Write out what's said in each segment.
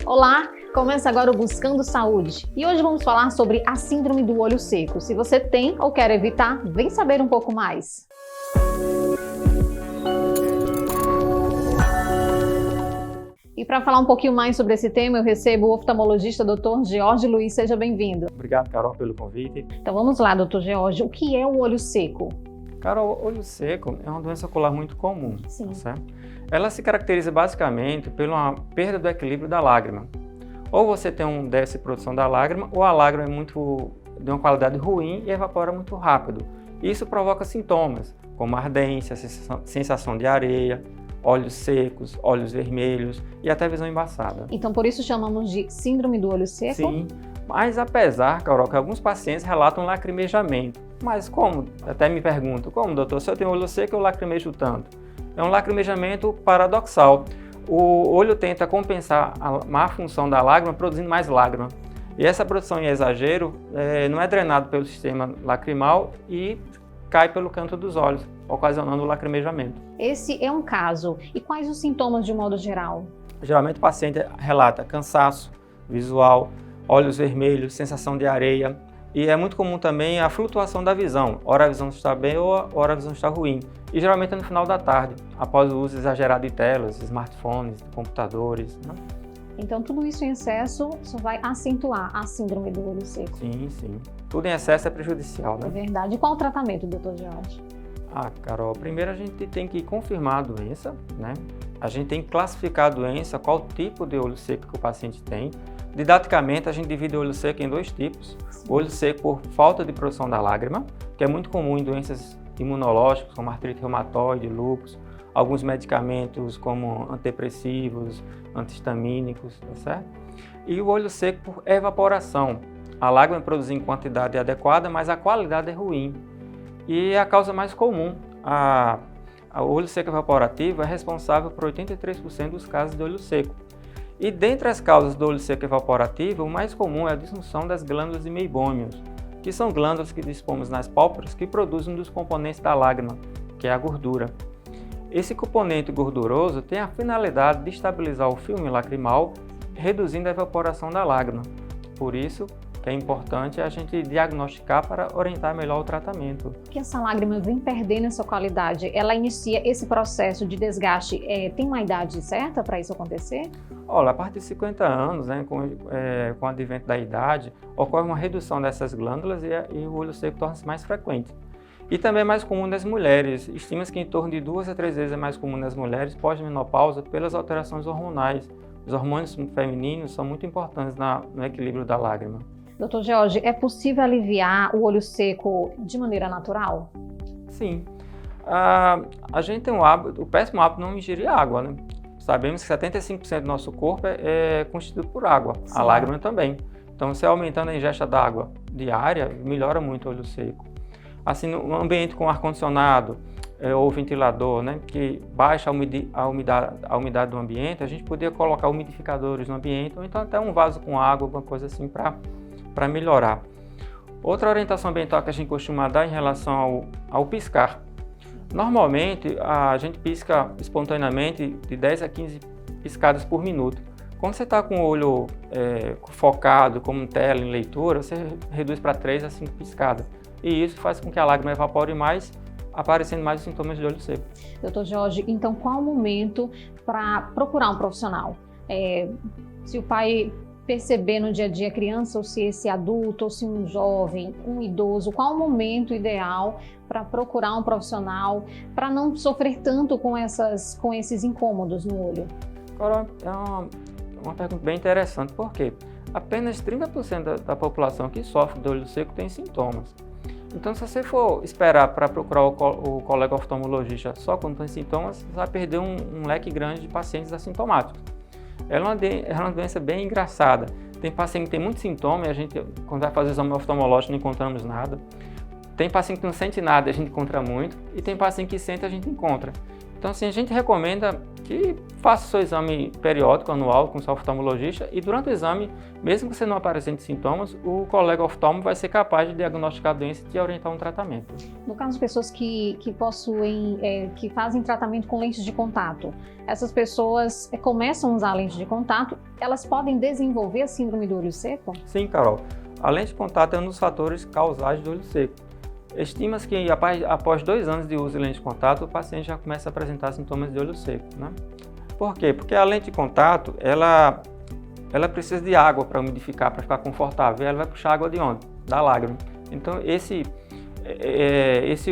Olá, começa agora o Buscando Saúde e hoje vamos falar sobre a síndrome do olho seco. Se você tem ou quer evitar, vem saber um pouco mais. E para falar um pouquinho mais sobre esse tema, eu recebo o oftalmologista Dr. George Luiz. Seja bem-vindo. Obrigado, Carol, pelo convite. Então vamos lá, Dr. George, o que é o olho seco? Carol, olho seco é uma doença ocular muito comum, Sim. certo? Ela se caracteriza basicamente pela perda do equilíbrio da lágrima. Ou você tem um déficit de produção da lágrima, ou a lágrima é de uma qualidade ruim e evapora muito rápido. Isso provoca sintomas, como ardência, sensação de areia, olhos secos, olhos vermelhos e até visão embaçada. Então por isso chamamos de síndrome do olho seco? Sim, mas apesar, Carol, que alguns pacientes relatam lacrimejamento. Mas como? Até me pergunto, como, doutor, se eu tenho olho seco, eu lacrimejo tanto? É um lacrimejamento paradoxal. O olho tenta compensar a má função da lágrima produzindo mais lágrima. E essa produção em exagero não é drenado pelo sistema lacrimal e cai pelo canto dos olhos, ocasionando o lacrimejamento. Esse é um caso. E quais os sintomas de modo geral? Geralmente o paciente relata cansaço visual, olhos vermelhos, sensação de areia. E é muito comum também a flutuação da visão. Ora a visão está bem ou ora a visão está ruim. E geralmente é no final da tarde, após o uso exagerado de telas, smartphones, computadores, né? Então tudo isso em excesso só vai acentuar a síndrome do olho seco. Sim, sim. Tudo em excesso é prejudicial, né? É verdade. E qual o tratamento, Dr. George? Carol, primeiro a gente tem que confirmar a doença, né? A gente tem que classificar a doença, qual tipo de olho seco que o paciente tem. Didaticamente, a gente divide o olho seco em dois tipos. O olho seco por falta de produção da lágrima, que é muito comum em doenças imunológicas, como artrite reumatoide, lúpus, alguns medicamentos como antidepressivos, antihistamínicos, tá certo? E o olho seco por evaporação. A lágrima é produzida em quantidade adequada, mas a qualidade é ruim. E a causa mais comum, o olho seco evaporativo é responsável por 83% dos casos de olho seco. E dentre as causas do olho seco evaporativo, o mais comum é a disfunção das glândulas de meibômios, que são glândulas que dispomos nas pálpebras que produzem um dos componentes da lágrima, que é a gordura. Esse componente gorduroso tem a finalidade de estabilizar o filme lacrimal, reduzindo a evaporação da lágrima. Por isso, que é importante a gente diagnosticar para orientar melhor o tratamento. Que essa lágrima vem perdendo essa qualidade, ela inicia esse processo de desgaste, tem uma idade certa para isso acontecer? Olha, a partir de 50 anos, né, com o advento da idade, ocorre uma redução dessas glândulas e o olho seco torna-se mais frequente. E também é mais comum nas mulheres. Estima-se que em torno de 2 a 3 vezes é mais comum nas mulheres pós-menopausa pelas alterações hormonais. Os hormônios femininos são muito importantes no equilíbrio da lágrima. Dr. George, é possível aliviar o olho seco de maneira natural? Sim. A gente tem o péssimo hábito de não ingerir água, né? Sabemos que 75% do nosso corpo é constituído por água, sim, a lágrima também. Então, se aumentando a ingesta d'água diária, melhora muito o olho seco. Assim, no ambiente com ar-condicionado ou ventilador, né, que baixa a umidade do ambiente, a gente poderia colocar umidificadores no ambiente, ou então até um vaso com água, alguma coisa assim, para melhorar. Outra orientação ambiental que a gente costuma dar em relação ao piscar. Normalmente, a gente pisca espontaneamente de 10 a 15 piscadas por minuto. Quando você está com o olho focado, como tela em leitura, você reduz para 3 a 5 piscadas. E isso faz com que a lágrima evapore mais, aparecendo mais os sintomas de olho seco. Dr. George, então qual o momento para procurar um profissional? Se o pai perceber no dia a dia a criança, ou se esse adulto, ou se um jovem, um idoso, qual o momento ideal para procurar um profissional para não sofrer tanto com esses incômodos no olho? Agora, é uma pergunta bem interessante, porque apenas 30% da população que sofre de olho seco tem sintomas. Então, se você for esperar para procurar o colega oftalmologista só quando tem sintomas, você vai perder um leque grande de pacientes assintomáticos. Ela é uma doença bem engraçada. Tem paciente que tem muito sintoma e a gente, quando vai fazer exame oftalmológico, não encontramos nada. Tem paciente que não sente nada e a gente encontra muito. E tem paciente que sente e a gente encontra. Então, assim, a gente recomenda que faça o seu exame periódico, anual, com o seu oftalmologista, e durante o exame, mesmo que você não apresente sintomas, o colega oftalmo vai ser capaz de diagnosticar a doença e te orientar um tratamento. No caso de pessoas que possuem, que fazem tratamento com lentes de contato, essas pessoas começam a usar lente de contato, elas podem desenvolver a síndrome do olho seco? Sim, Carol. A lente de contato é um dos fatores causais do olho seco. Estima-se que após 2 anos de uso de lente de contato, o paciente já começa a apresentar sintomas de olho seco, né? Por quê? Porque a lente de contato, ela precisa de água para umidificar, para ficar confortável. E ela vai puxar água de onde? Da lágrima. Então, esse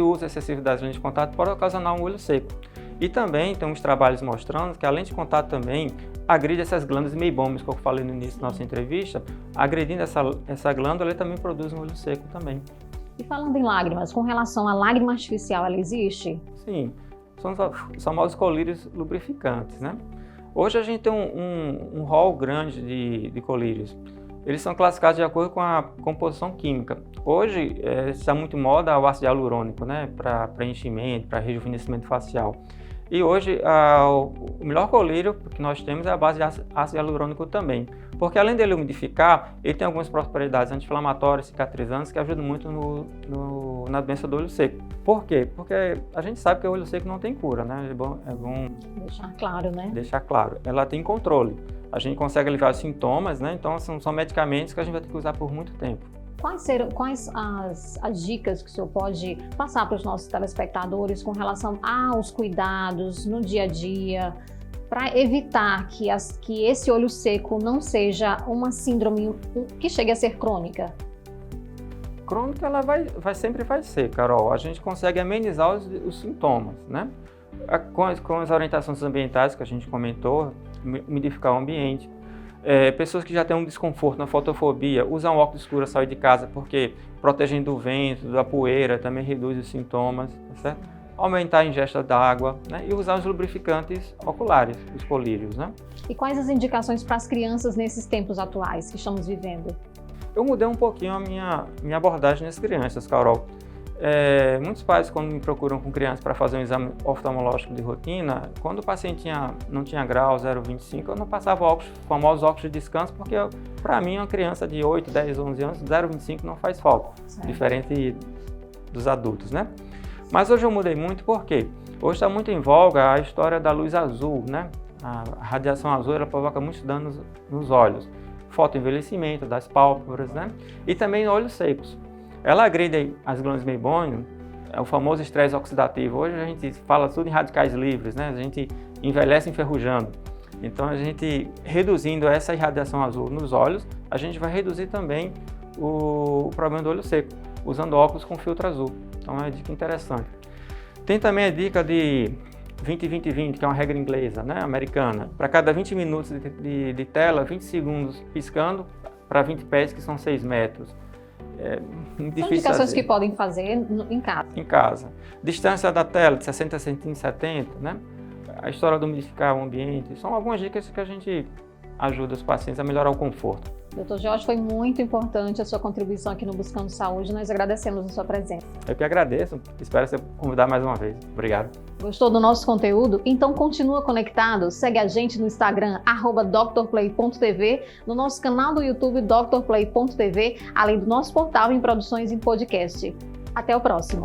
uso excessivo das lentes de contato pode ocasionar um olho seco. E também tem uns trabalhos mostrando que a lente de contato também agride essas glândulas meibômias, que eu falei no início da nossa entrevista. Agredindo essa glândula, ele também produz um olho seco também. E falando em lágrimas, com relação à lágrima artificial, ela existe? Sim, são os famosos colírios lubrificantes, né? Hoje a gente tem um rol grande de colírios. Eles são classificados de acordo com a composição química. Hoje está muito moda o ácido hialurônico, né? Para preenchimento, para rejuvenescimento facial. E hoje o melhor colírio que nós temos é a base de ácido hialurônico também. Porque além dele umidificar, ele tem algumas propriedades anti-inflamatórias, cicatrizantes, que ajudam muito na doença do olho seco. Por quê? Porque a gente sabe que o olho seco não tem cura, né? É bom deixar claro, né? Deixar claro. Ela tem controle. A gente consegue aliviar os sintomas, né? Então são medicamentos que a gente vai ter que usar por muito tempo. Quais as dicas que o senhor pode passar para os nossos telespectadores com relação aos cuidados no dia a dia, para evitar que esse olho seco não seja uma síndrome que chegue a ser crônica? Crônica ela sempre vai ser, Carol. A gente consegue amenizar os sintomas, né? Com as orientações ambientais que a gente comentou, umidificar o ambiente. Pessoas que já têm um desconforto na fotofobia, usar um óculos escuro ao sair de casa porque protegem do vento, da poeira, também reduz os sintomas, tá certo? Aumentar a ingesta d'água, né? E usar os lubrificantes oculares, os colírios, né? E quais as indicações para as crianças nesses tempos atuais que estamos vivendo? Eu mudei um pouquinho a minha abordagem nas crianças, Carol. Muitos pais, quando me procuram com crianças para fazer um exame oftalmológico de rotina, quando o paciente não tinha grau 0,25, eu não passava os famosos óculos de descanso, porque para mim uma criança de 8, 10, 11 anos, 0,25 não faz falta, diferente dos adultos, né? Mas hoje eu mudei muito porque hoje está muito em voga a história da luz azul, né? A radiação azul ela provoca muitos danos nos olhos, fotoenvelhecimento das pálpebras, né? E também olhos secos. Ela agride as glândulas meibômias, é o famoso estresse oxidativo. Hoje a gente fala tudo em radicais livres, né? A gente envelhece enferrujando. Então a gente reduzindo essa irradiação azul nos olhos, a gente vai reduzir também o problema do olho seco, usando óculos com filtro azul. Então é uma dica interessante. Tem também a dica de 20-20-20, que é uma regra inglesa, né? Americana. Para cada 20 minutos de tela, 20 segundos piscando para 20 pés, que são 6 metros. São indicações que podem fazer em casa. Em casa. Distância da tela de 60 centímetros, 70, né? A história de umidificar o ambiente. São algumas dicas que a gente ajuda os pacientes a melhorar o conforto. Dr. Jorge, foi muito importante a sua contribuição aqui no Buscando Saúde. Nós agradecemos a sua presença. Eu que agradeço. Espero ser convidado mais uma vez. Obrigado. Gostou do nosso conteúdo? Então continua conectado. Segue a gente no Instagram, @drplay.tv, no nosso canal do YouTube, drplay.tv, além do nosso portal em produções em podcast. Até o próximo.